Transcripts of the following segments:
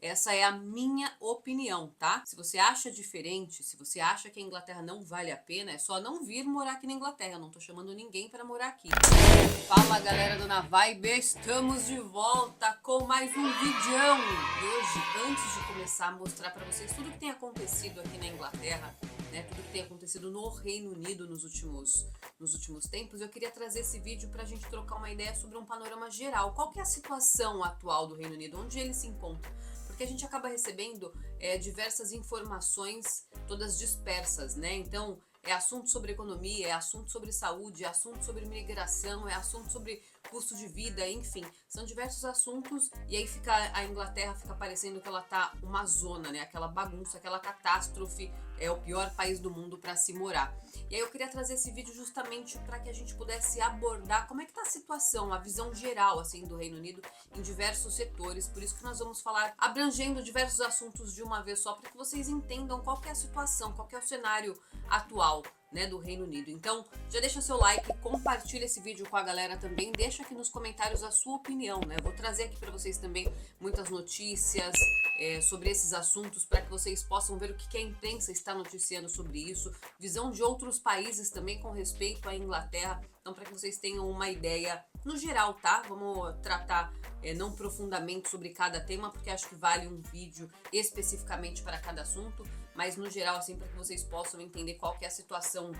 Essa é a minha opinião, tá? Se você acha diferente, se você acha que a Inglaterra não vale a pena, é só não vir morar aqui na Inglaterra. Eu não tô chamando ninguém para morar aqui. Fala, galera do Na Vibe, estamos de volta com mais um vídeo. E hoje, antes de começar a mostrar para vocês tudo que tem acontecido aqui na Inglaterra, né, tudo que tem acontecido no Reino Unido nos últimos tempos, eu queria trazer esse vídeo para a gente trocar uma ideia sobre um panorama geral. Qual que é a situação atual do Reino Unido? Onde ele se encontra? Porque a gente acaba recebendo diversas informações todas dispersas, né? Então, é assunto sobre economia, é assunto sobre saúde, é assunto sobre migração, é assunto sobre custo de vida, enfim, são diversos assuntos e aí a Inglaterra fica parecendo que ela tá uma zona, né? Aquela bagunça, aquela catástrofe, é o pior país do mundo para se morar. E aí eu queria trazer esse vídeo justamente para que a gente pudesse abordar como é que tá a situação, a visão geral assim do Reino Unido em diversos setores. Por isso que nós vamos falar abrangendo diversos assuntos de uma vez só, para que vocês entendam qual que é a situação, qual que é o cenário atual, né, do Reino Unido. Então, já deixa seu like, compartilha esse vídeo com a galera também, deixa aqui nos comentários a sua opinião, né? Eu vou trazer aqui para vocês também muitas notícias sobre esses assuntos, para que vocês possam ver o que a imprensa está noticiando sobre isso, visão de outros países também com respeito à Inglaterra. Então, para que vocês tenham uma ideia no geral, tá? Vamos tratar não profundamente sobre cada tema, porque acho que vale um vídeo especificamente para cada assunto, mas no geral, assim, para que vocês possam entender qual que é a situação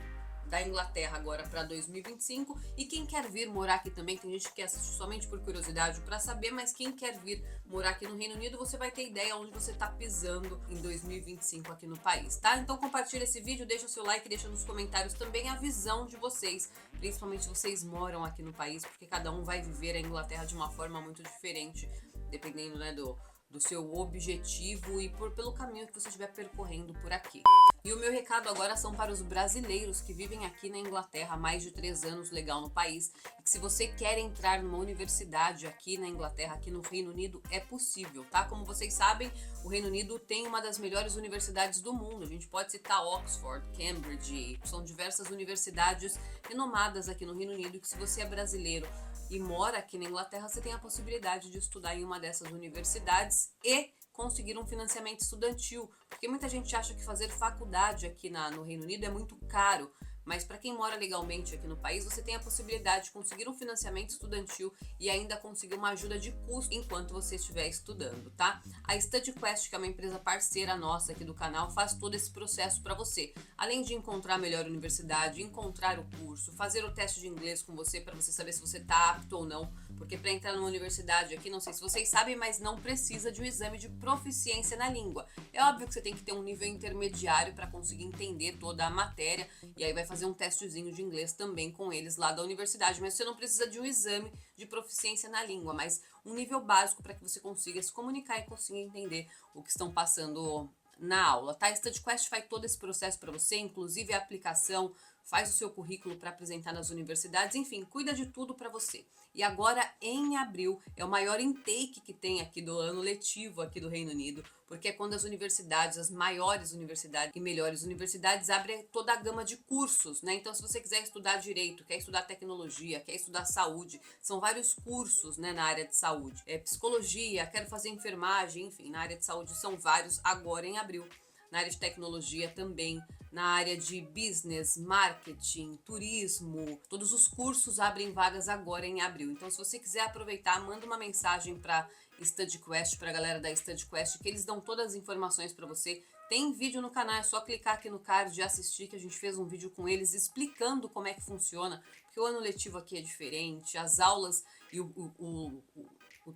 da Inglaterra agora para 2025 e quem quer vir morar aqui também. Tem gente que assiste somente por curiosidade para saber, mas quem quer vir morar aqui no Reino Unido, você vai ter ideia onde você tá pisando em 2025 aqui no país, tá? Então compartilha esse vídeo, deixa seu like, deixa nos comentários também a visão de vocês, principalmente se vocês moram aqui no país, porque cada um vai viver a Inglaterra de uma forma muito diferente, dependendo, né, do seu objetivo e pelo caminho que você estiver percorrendo por aqui. E o meu recado agora são para os brasileiros que vivem aqui na Inglaterra há mais de 3 anos legal no país, e que se você quer entrar numa universidade aqui na Inglaterra, aqui no Reino Unido, é possível, tá? Como vocês sabem, o Reino Unido tem uma das melhores universidades do mundo. A gente pode citar Oxford, Cambridge, são diversas universidades renomadas aqui no Reino Unido, que se você é brasileiro e mora aqui na Inglaterra, você tem a possibilidade de estudar em uma dessas universidades e conseguir um financiamento estudantil, porque muita gente acha que fazer faculdade aqui no Reino Unido é muito caro, mas para quem mora legalmente aqui no país, você tem a possibilidade de conseguir um financiamento estudantil e ainda conseguir uma ajuda de custo enquanto você estiver estudando, tá? A StudyQuest, que é uma empresa parceira nossa aqui do canal, faz todo esse processo para você. Além de encontrar a melhor universidade, encontrar o curso, fazer o teste de inglês com você para você saber se você está apto ou não, porque para entrar numa universidade aqui, não sei se vocês sabem, mas não precisa de um exame de proficiência na língua. É óbvio que você tem que ter um nível intermediário para conseguir entender toda a matéria, e aí vai fazer um testezinho de inglês também com eles lá da universidade, mas você não precisa de um exame de proficiência na língua, mas um nível básico para que você consiga se comunicar e consiga entender o que estão passando na aula, tá? A StudyQuest faz todo esse processo para você, inclusive a aplicação, faz o seu currículo para apresentar nas universidades, enfim, cuida de tudo para você. E agora, em abril, é o maior intake que tem aqui do ano letivo aqui do Reino Unido, porque é quando as universidades, as maiores universidades e melhores universidades abrem toda a gama de cursos, né? Então, se você quiser estudar direito, quer estudar tecnologia, quer estudar saúde, são vários cursos, né, na área de saúde. Psicologia, quero fazer enfermagem, enfim, na área de saúde são vários agora em abril. Na área de tecnologia também, na área de business, marketing, turismo, todos os cursos abrem vagas agora em abril. Então, se você quiser aproveitar, manda uma mensagem para StudyQuest, para a galera da StudyQuest, que eles dão todas as informações para você. Tem vídeo no canal, é só clicar aqui no card e assistir, que a gente fez um vídeo com eles explicando como é que funciona, porque o ano letivo aqui é diferente, as aulas e o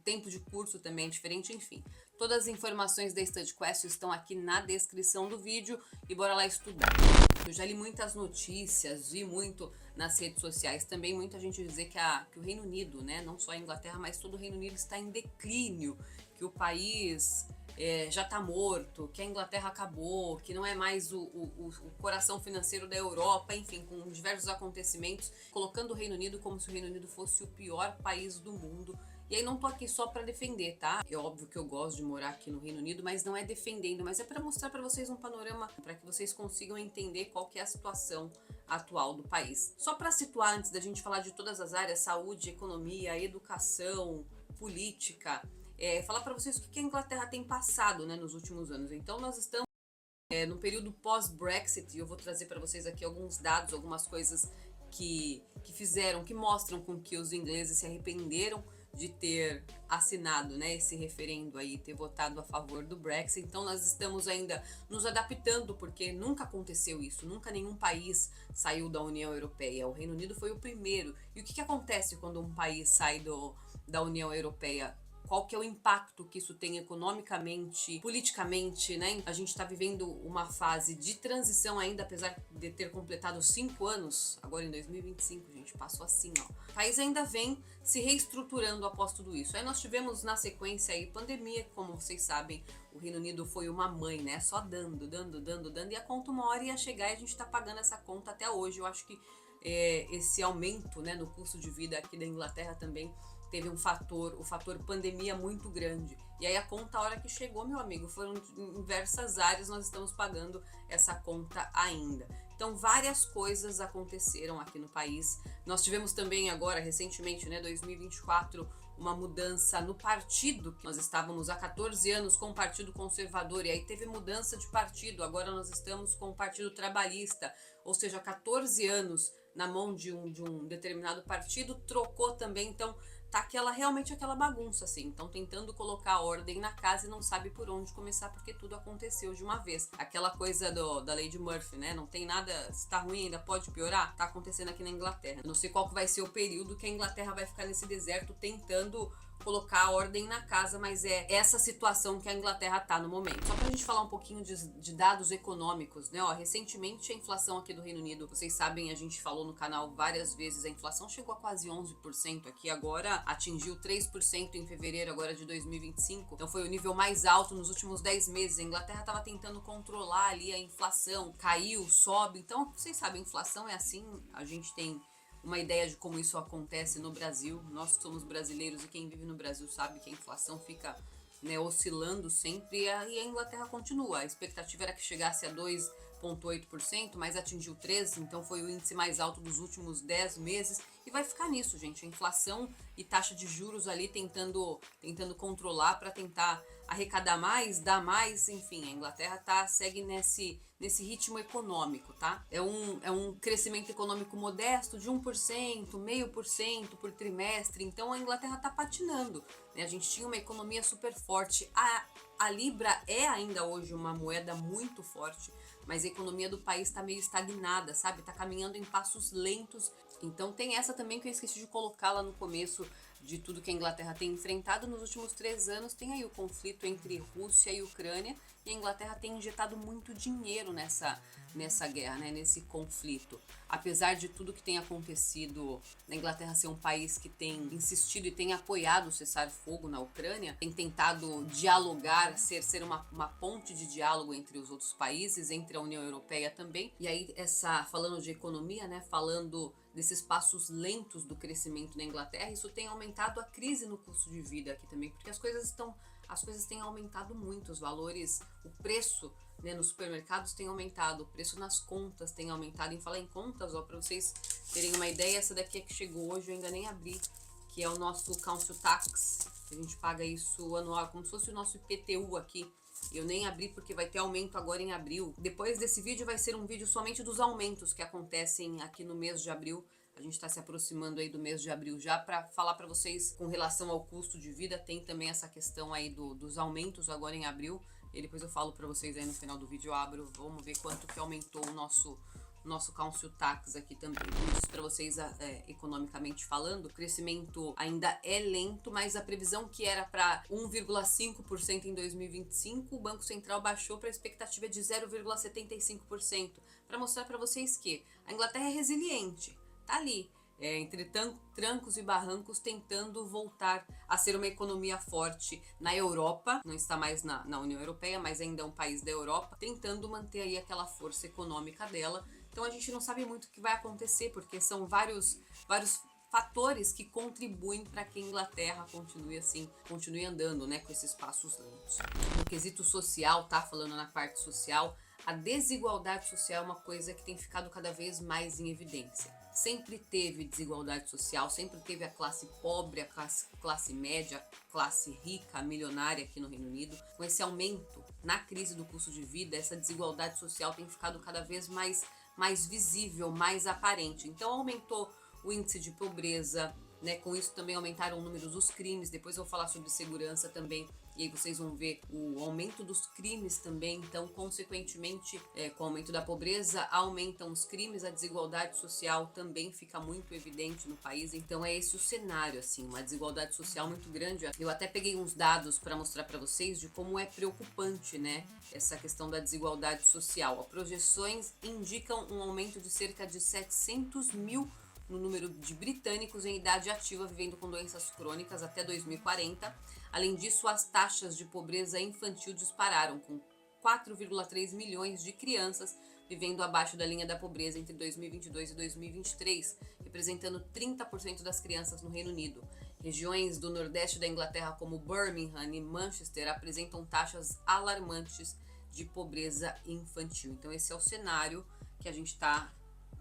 tempo de curso também é diferente, enfim. Todas as informações da StudyQuest estão aqui na descrição do vídeo e bora lá estudar. Eu já li muitas notícias, vi muito nas redes sociais também, muita gente dizer que o Reino Unido, né, não só a Inglaterra, mas todo o Reino Unido está em declínio, que o país já está morto, que a Inglaterra acabou, que não é mais o coração financeiro da Europa, enfim, com diversos acontecimentos, colocando o Reino Unido como se o Reino Unido fosse o pior país do mundo. E aí não tô aqui só para defender, tá? É óbvio que eu gosto de morar aqui no Reino Unido, mas não é defendendo, mas é para mostrar para vocês um panorama, para que vocês consigam entender qual que é a situação atual do país. Só para situar, antes da gente falar de todas as áreas, saúde, economia, educação, política, falar para vocês o que a Inglaterra tem passado, né, nos últimos anos. Então nós estamos no período pós-Brexit, e eu vou trazer para vocês aqui alguns dados, algumas coisas que mostram com que os ingleses se arrependeram de ter assinado, né, esse referendo aí, ter votado a favor do Brexit. Então nós estamos ainda nos adaptando, porque nunca aconteceu isso, nunca nenhum país saiu da União Europeia. O Reino Unido foi o primeiro. E o que acontece quando um país sai da União Europeia? Qual que é o impacto que isso tem economicamente, politicamente, né? A gente está vivendo uma fase de transição ainda, apesar de ter completado 5 anos, agora em 2025, gente, passou assim, ó. O país ainda vem se reestruturando após tudo isso. Aí nós tivemos na sequência aí pandemia, como vocês sabem, o Reino Unido foi uma mãe, né? Só dando, e a conta uma hora ia chegar e a gente tá pagando essa conta até hoje. Eu acho que esse aumento, né, no custo de vida aqui da Inglaterra também teve o fator pandemia muito grande. E aí a conta, a hora que chegou, meu amigo, foram em diversas áreas, nós estamos pagando essa conta ainda. Então várias coisas aconteceram aqui no país. Nós tivemos também agora, recentemente, né, 2024, uma mudança no partido. Nós estávamos há 14 anos com o Partido Conservador e aí teve mudança de partido. Agora nós estamos com o Partido Trabalhista, ou seja, 14 anos na mão de um determinado partido, trocou também. Então tá realmente aquela bagunça, assim. Então tentando colocar ordem na casa e não sabe por onde começar, porque tudo aconteceu de uma vez. Aquela coisa da lei de Murphy, né? Não tem nada, se tá ruim ainda pode piorar. Tá acontecendo aqui na Inglaterra. Eu não sei qual que vai ser o período que a Inglaterra vai ficar nesse deserto tentando colocar a ordem na casa, mas é essa situação que a Inglaterra tá no momento. Só pra gente falar um pouquinho de dados econômicos, né? Ó, recentemente a inflação aqui do Reino Unido, vocês sabem, a gente falou no canal várias vezes, a inflação chegou a quase 11% aqui, agora atingiu 3% em fevereiro agora de 2025. Então foi o nível mais alto nos últimos 10 meses. A Inglaterra tava tentando controlar ali a inflação, caiu, sobe. Então, vocês sabem, a inflação é assim, a gente tem uma ideia de como isso acontece no Brasil. Nós somos brasileiros e quem vive no Brasil sabe que a inflação fica, né, oscilando sempre, e a Inglaterra continua. A expectativa era que chegasse a 2,8%, mas atingiu 13%, então foi o índice mais alto dos últimos 10 meses. E vai ficar nisso, gente. A inflação e taxa de juros ali tentando controlar para tentar arrecadar mais, dar mais, enfim. A Inglaterra segue nesse ritmo econômico, tá? É um crescimento econômico modesto de 1%, 0,5% por trimestre. Então a Inglaterra tá patinando, né? A gente tinha uma economia super forte. A Libra é ainda hoje uma moeda muito forte, mas a economia do país tá meio estagnada, sabe? Tá caminhando em passos lentos. Então tem essa também que eu esqueci de colocar lá no começo de tudo que a Inglaterra tem enfrentado nos últimos 3 anos. Tem aí o conflito entre Rússia e Ucrânia, e a Inglaterra tem injetado muito dinheiro nessa guerra, né, nesse conflito. Apesar de tudo que tem acontecido, a Inglaterra ser um país que tem insistido e tem apoiado o cessar-fogo na Ucrânia, tem tentado dialogar, ser uma ponte de diálogo entre os outros países, entre a União Europeia também. E aí, falando de economia, né, falando desses passos lentos do crescimento na Inglaterra, isso tem aumentado a crise no custo de vida aqui também, porque as coisas têm aumentado muito, os valores, o preço, né, nos supermercados tem aumentado, o preço nas contas tem aumentado. Em falar em contas, ó, para vocês terem uma ideia, essa daqui é que chegou hoje, eu ainda nem abri, que é o nosso Council Tax, a gente paga isso anual, como se fosse o nosso IPTU aqui. Eu nem abri porque vai ter aumento agora em abril. Depois desse vídeo vai ser um vídeo somente dos aumentos que acontecem aqui no mês de abril. A gente está se aproximando aí do mês de abril já, para falar para vocês com relação ao custo de vida. Tem também essa questão aí dos aumentos agora em abril. E depois eu falo para vocês aí no final do vídeo, eu abro, vamos ver quanto que aumentou o nosso Council Tax aqui também. Como eu disse para vocês, economicamente falando, o crescimento ainda é lento, mas a previsão que era para 1,5% em 2025, o Banco Central baixou para a expectativa de 0,75%, para mostrar para vocês que a Inglaterra é resiliente, tá ali, entre trancos e barrancos, tentando voltar a ser uma economia forte na Europa. Não está mais na União Europeia, mas ainda é um país da Europa, tentando manter aí aquela força econômica dela. Então a gente não sabe muito o que vai acontecer, porque são vários fatores que contribuem para que a Inglaterra continue andando, né, com esses passos lentos. No quesito social, tá? Falando na parte social, a desigualdade social é uma coisa que tem ficado cada vez mais em evidência. sempre teve desigualdade social, sempre teve a classe pobre, a classe média, a classe rica, a milionária aqui no Reino Unido. Com esse aumento na crise do custo de vida, essa desigualdade social tem ficado cada vez mais visível, mais aparente. Então aumentou o índice de pobreza, né? Com isso também aumentaram o número dos crimes. Depois eu vou falar sobre segurança também, e aí vocês vão ver o aumento dos crimes também. Então, consequentemente, com o aumento da pobreza, aumentam os crimes, a desigualdade social também fica muito evidente no país. Então, é esse o cenário, assim, uma desigualdade social muito grande. Eu até peguei uns dados para mostrar para vocês de como é preocupante, né, essa questão da desigualdade social. As projeções indicam um aumento de cerca de 700 mil no número de britânicos em idade ativa vivendo com doenças crônicas até 2040. Além disso, as taxas de pobreza infantil dispararam, com 4,3 milhões de crianças vivendo abaixo da linha da pobreza entre 2022 e 2023, representando 30% das crianças no Reino Unido. Regiões do nordeste da Inglaterra, como Birmingham e Manchester, apresentam taxas alarmantes de pobreza infantil. Então esse é o cenário que a gente está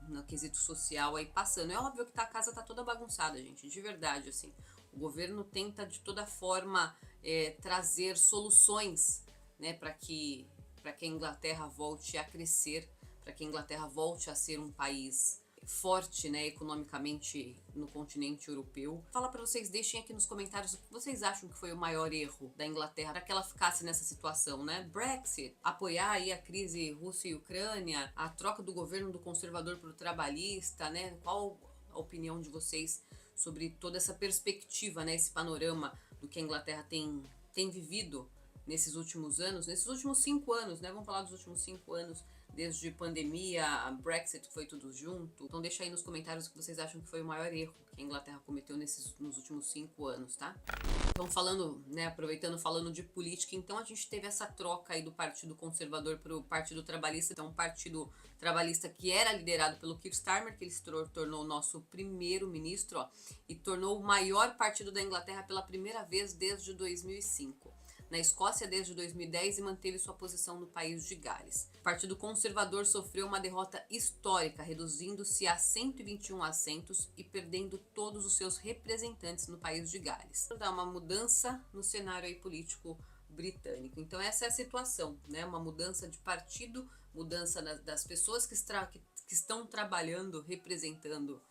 no quesito social aí passando. É óbvio que a casa tá toda bagunçada, gente, de verdade, assim. O governo tenta de toda forma trazer soluções, né, para que a Inglaterra volte a crescer, para que a Inglaterra volte a ser um país forte, né, economicamente no continente europeu. Fala para vocês, deixem aqui nos comentários o que vocês acham que foi o maior erro da Inglaterra para que ela ficasse nessa situação, né? Brexit, apoiar aí a crise Rússia e Ucrânia, a troca do governo do conservador para o trabalhista, né? Qual a opinião de vocês sobre toda essa perspectiva, né, esse panorama do que a Inglaterra tem vivido nesses últimos anos, nesses últimos 5 anos, né? Vamos falar dos últimos 5 anos, desde pandemia, a Brexit, foi tudo junto. Então deixa aí nos comentários o que vocês acham que foi o maior erro que a Inglaterra cometeu nos últimos 5 anos, tá? Então falando, né, aproveitando, falando de política, então a gente teve essa troca aí do Partido Conservador para o Partido Trabalhista. Então um Partido Trabalhista que era liderado pelo Keir Starmer, que ele se tornou o nosso primeiro-ministro, ó, e tornou o maior partido da Inglaterra pela primeira vez desde 2005. Na Escócia desde 2010 e manteve sua posição no país de Gales. O Partido Conservador sofreu uma derrota histórica, reduzindo-se a 121 assentos e perdendo todos os seus representantes no país de Gales. Dá uma mudança no cenário aí político britânico. Então essa é a situação, né? Uma mudança de partido, mudança das pessoas que estão trabalhando, representando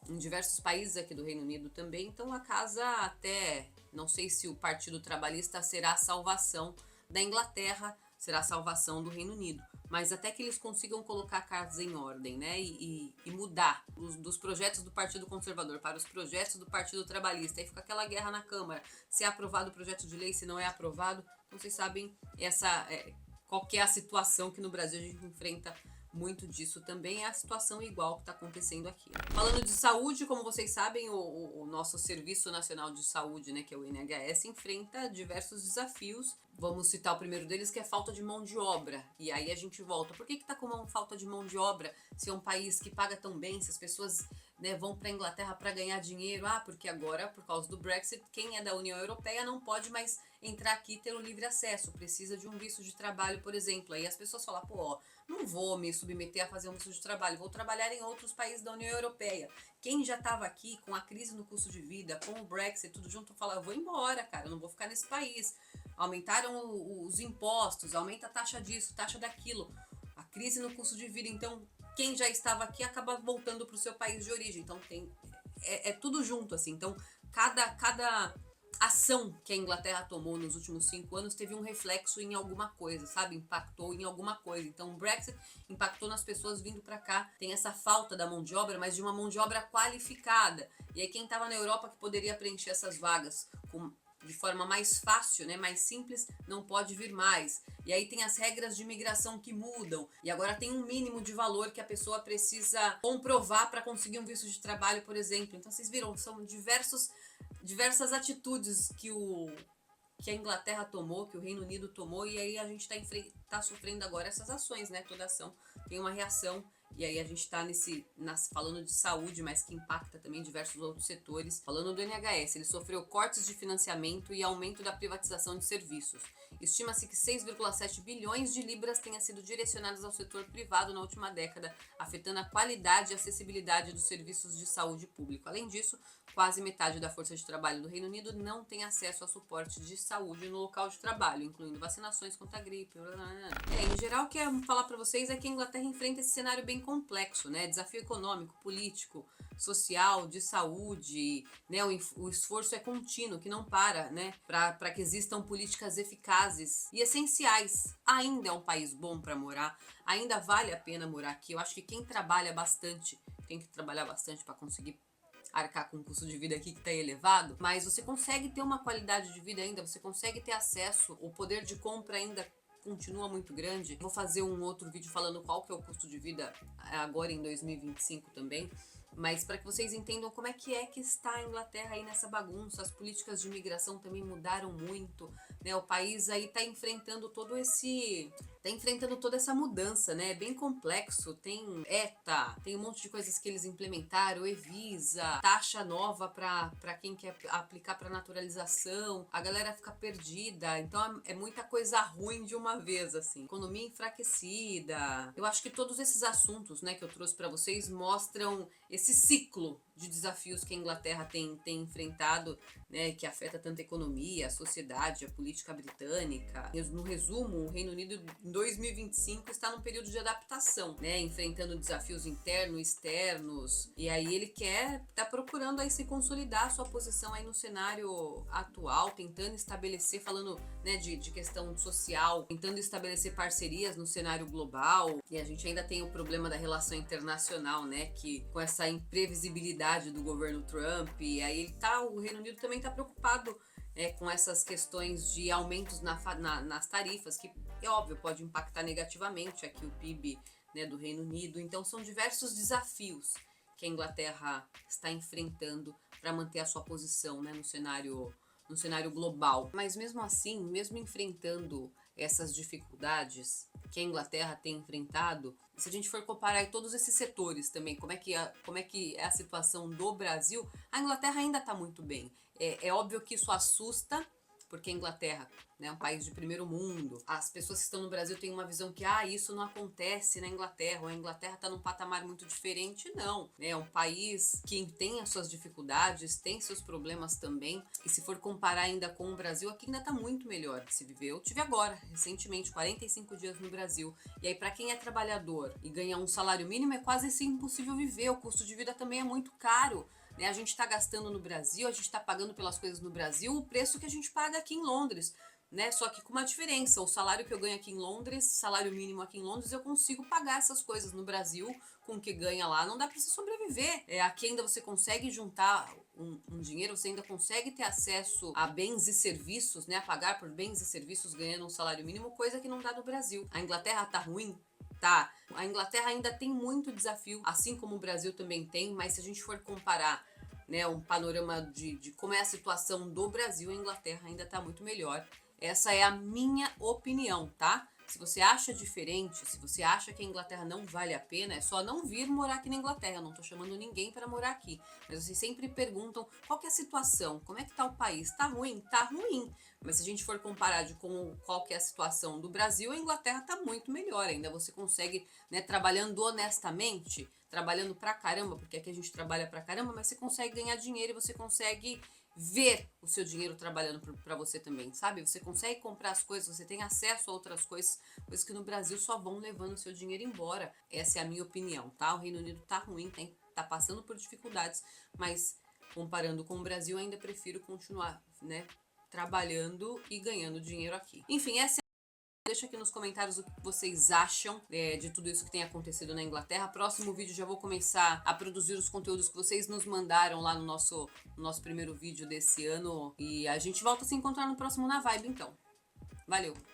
em diversos países aqui do Reino Unido também. Então a casa até, não sei se o Partido Trabalhista será a salvação da Inglaterra, será a salvação do Reino Unido, mas até que eles consigam colocar a casa em ordem, né, e mudar dos projetos do Partido Conservador para os projetos do Partido Trabalhista, aí fica aquela guerra na Câmara, se é aprovado o projeto de lei, se não é aprovado. Então vocês sabem qual que é a situação que no Brasil a gente enfrenta. Muito disso também é a situação igual que está acontecendo aqui. Falando de saúde, como vocês sabem, o nosso Serviço Nacional de Saúde, né, que é o NHS, enfrenta diversos desafios. Vamos citar o primeiro deles, que é a falta de mão de obra. E aí a gente volta. Por que está com uma falta de mão de obra se é um país que paga tão bem, se as pessoas, né, vão para a Inglaterra para ganhar dinheiro? Ah, porque agora, por causa do Brexit, quem é da União Europeia não pode mais entrar aqui e ter o livre acesso. Precisa de um visto de trabalho, por exemplo. Aí as pessoas falam, pô, ó, não vou me submeter a fazer um visto de trabalho, vou trabalhar em outros países da União Europeia. Quem já estava aqui com a crise no custo de vida, com o Brexit, tudo junto, fala, eu vou embora, cara, eu não vou ficar nesse país. Aumentaram os impostos, aumenta a taxa disso, taxa daquilo, a crise no custo de vida. Então, quem já estava aqui acaba voltando para o seu país de origem. Então, é tudo junto, assim. Então, cada ação que a Inglaterra tomou nos últimos 5 anos teve um reflexo em alguma coisa, sabe? Impactou em alguma coisa. Então, o Brexit impactou nas pessoas vindo para cá. Tem essa falta da mão de obra, mas de uma mão de obra qualificada. E aí, quem estava na Europa que poderia preencher essas vagas de forma mais fácil, né, mais simples, não pode vir mais. E aí tem as regras de imigração que mudam. E agora tem um mínimo de valor que a pessoa precisa comprovar para conseguir um visto de trabalho, por exemplo. Então, vocês viram, são diversas atitudes que a Inglaterra tomou, que o Reino Unido tomou, e aí a gente tá sofrendo agora essas ações, né? Toda ação tem uma reação, E aí a gente está falando de saúde, mas que impacta também diversos outros setores. Falando do NHS, ele sofreu cortes de financiamento e aumento da privatização de serviços. Estima-se que 6,7 bilhões de libras tenham sido direcionados ao setor privado na última década, afetando a qualidade e acessibilidade dos serviços de saúde público. Além disso, quase metade da força de trabalho do Reino Unido não tem acesso a suporte de saúde no local de trabalho, incluindo vacinações contra a gripe. Em geral, o que eu quero falar para vocês é que a Inglaterra enfrenta esse cenário bem complexo, né? Desafio econômico, político, social, de saúde, né? O esforço é contínuo, que não para, né? Para que existam políticas eficazes e essenciais. Ainda é um país bom para morar, ainda vale a pena morar aqui. Eu acho que quem trabalha bastante tem que trabalhar bastante para conseguir arcar com o custo de vida aqui que está elevado, mas você consegue ter uma qualidade de vida ainda, você consegue ter acesso, o poder de compra ainda continua muito grande. Vou fazer um outro vídeo falando qual que é o custo de vida agora em 2025 também, mas para que vocês entendam como é que está a Inglaterra aí nessa bagunça. As políticas de imigração também mudaram muito, né? O país aí está enfrentando toda essa mudança, né? É bem complexo, tem ETA, tem um monte de coisas que eles implementaram, Evisa, taxa nova para quem quer aplicar para naturalização, a galera fica perdida, então é muita coisa ruim de uma vez, assim. Economia enfraquecida. Eu acho que todos esses assuntos, né, que eu trouxe para vocês mostram esse ciclo de desafios que a Inglaterra tem enfrentado, né, que afeta tanto a economia, a sociedade, a política britânica. No resumo, o Reino Unido em 2025 está num período de adaptação, né, enfrentando desafios internos, externos, e aí ele tá procurando aí se consolidar a sua posição aí no cenário atual, tentando estabelecer, falando, né, de questão social, tentando estabelecer parcerias no cenário global, e a gente ainda tem o problema da relação internacional, né, que com essa imprevisibilidade do governo Trump, e aí o Reino Unido também está preocupado com essas questões de aumentos nas tarifas, que é óbvio, pode impactar negativamente aqui o PIB, né, do Reino Unido. Então são diversos desafios que a Inglaterra está enfrentando para manter a sua posição, né, no cenário global. Mas mesmo assim, mesmo enfrentando essas dificuldades que a Inglaterra tem enfrentado, se a gente for comparar aí todos esses setores também, como é que é a situação do Brasil, a Inglaterra ainda está muito bem. É óbvio que isso assusta, porque a Inglaterra, né, é um país de primeiro mundo. As pessoas que estão no Brasil têm uma visão que isso não acontece na Inglaterra, ou a Inglaterra está num patamar muito diferente. Não, né? É um país que tem as suas dificuldades, tem seus problemas também, e se for comparar ainda com o Brasil, aqui ainda está muito melhor de se viver. Eu tive agora, recentemente, 45 dias no Brasil, e aí para quem é trabalhador e ganha um salário mínimo é quase assim impossível viver, o custo de vida também é muito caro. A gente está gastando no Brasil, a gente está pagando pelas coisas no Brasil o preço que a gente paga aqui em Londres, né? Só que com uma diferença, o salário que eu ganho aqui em Londres, salário mínimo aqui em Londres, eu consigo pagar essas coisas no Brasil com o que ganha lá, não dá para você sobreviver. Aqui ainda você consegue juntar um dinheiro, você ainda consegue ter acesso a bens e serviços, né? A pagar por bens e serviços ganhando um salário mínimo, coisa que não dá no Brasil. A Inglaterra tá ruim? Tá. A Inglaterra ainda tem muito desafio, assim como o Brasil também tem, mas se a gente for comparar, né, um panorama de como é a situação do Brasil, a Inglaterra ainda está muito melhor. Essa é a minha opinião, tá? Se você acha diferente, se você acha que a Inglaterra não vale a pena, é só não vir morar aqui na Inglaterra. Eu não tô chamando ninguém para morar aqui. Mas vocês sempre perguntam qual que é a situação, como é que tá o país? Tá ruim? Tá ruim. Mas se a gente for comparar com qual que é a situação do Brasil, a Inglaterra tá muito melhor. Ainda você consegue, né, trabalhando honestamente, trabalhando pra caramba, porque aqui a gente trabalha pra caramba, mas você consegue ganhar dinheiro e você consegue ver o seu dinheiro trabalhando para você também, sabe? Você consegue comprar as coisas, você tem acesso a outras coisas que no Brasil só vão levando o seu dinheiro embora. Essa é a minha opinião, tá? O Reino Unido tá ruim, tá passando por dificuldades, mas comparando com o Brasil, ainda prefiro continuar, né, trabalhando e ganhando dinheiro aqui. Enfim, essa Deixa aqui nos comentários o que vocês acham de tudo isso que tem acontecido na Inglaterra. Próximo vídeo já vou começar a produzir os conteúdos que vocês nos mandaram lá no nosso primeiro vídeo desse ano. E a gente volta a se encontrar no próximo Na Vibe, então. Valeu!